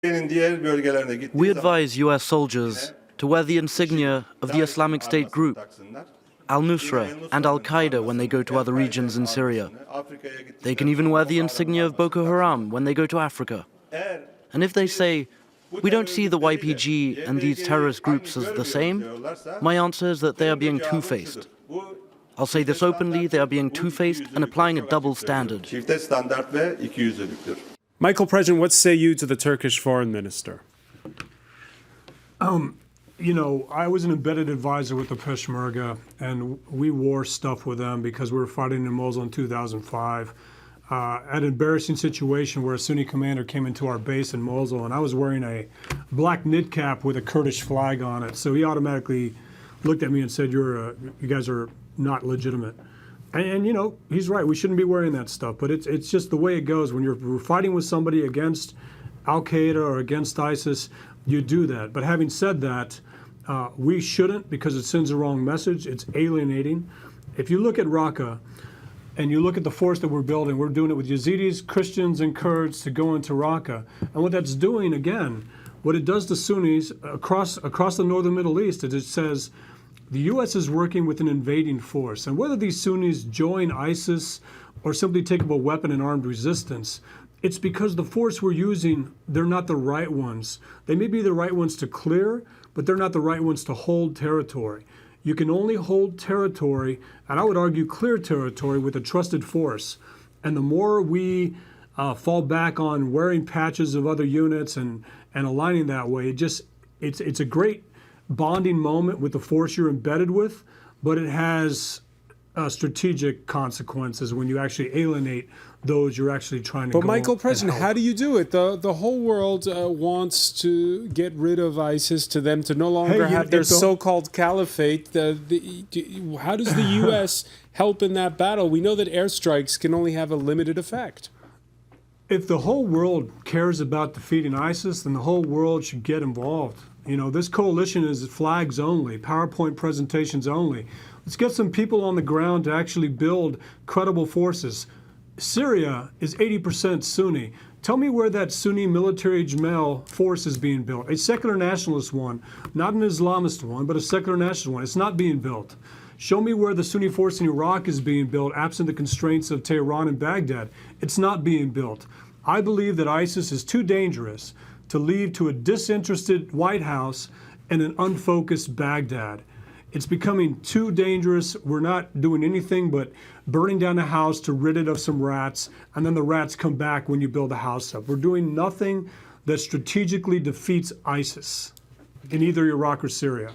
We advise US soldiers to wear the insignia of the Islamic State group, al-Nusra and al-Qaeda when they go to other regions in Syria. They can even wear the insignia of Boko Haram when they go to Africa. And if they say, we don't see the YPG and these terrorist groups as the same, my answer is that they are being two-faced. I'll say this openly, they are being two-faced and applying a double standard. Michael, President, what say you to the Turkish foreign minister? You know, I was an embedded advisor with the Peshmerga, and we wore stuff with them because we were fighting in Mosul in 2005. An embarrassing situation where a Sunni commander came into our base in Mosul, and I was wearing a black knit cap with a Kurdish flag on it. So he automatically looked at me and said, you guys are not legitimate. And you know, he's right, we shouldn't be wearing that stuff, but it's just the way it goes. When you're fighting with somebody against al-Qaeda or against ISIS, you do that. But having said that, we shouldn't, because it sends the wrong message. It's alienating. If you look at Raqqa and you look at the force that we're building, we're doing it with Yazidis, Christians, and Kurds to go into Raqqa. And what that's doing, again, what it does to Sunnis across the northern Middle East is it says the U.S. is working with an invading force. And whether these Sunnis join ISIS or simply take up a weapon in armed resistance, it's because the force we're using, they're not the right ones. They may be the right ones to clear, but they're not the right ones to hold territory. You can only hold territory, and I would argue clear territory, with a trusted force. And the more we fall back on wearing patches of other units and aligning that way, it's a great bonding moment with the force you're embedded with, but it has strategic consequences when you actually alienate those you're actually trying to But Michael, President, how do you do it? The whole world wants to get rid of ISIS, to them to no longer have their so-called caliphate. How does the U.S. help in that battle? We know that airstrikes can only have a limited effect. If the whole world cares about defeating ISIS, then the whole world should get involved. You know, this coalition is flags only, PowerPoint presentations only. Let's get some people on the ground to actually build credible forces. Syria is 80% Sunni. Tell me where that Sunni military Jamal force is being built. A secular nationalist one, not an Islamist one, but a secular nationalist one. It's not being built. Show me where the Sunni force in Iraq is being built, absent the constraints of Tehran and Baghdad. It's not being built. I believe that ISIS is too dangerous to leave to a disinterested White House and an unfocused Baghdad. It's becoming too dangerous. We're not doing anything but burning down the house to rid it of some rats, and then the rats come back when you build the house up. We're doing nothing that strategically defeats ISIS in either Iraq or Syria.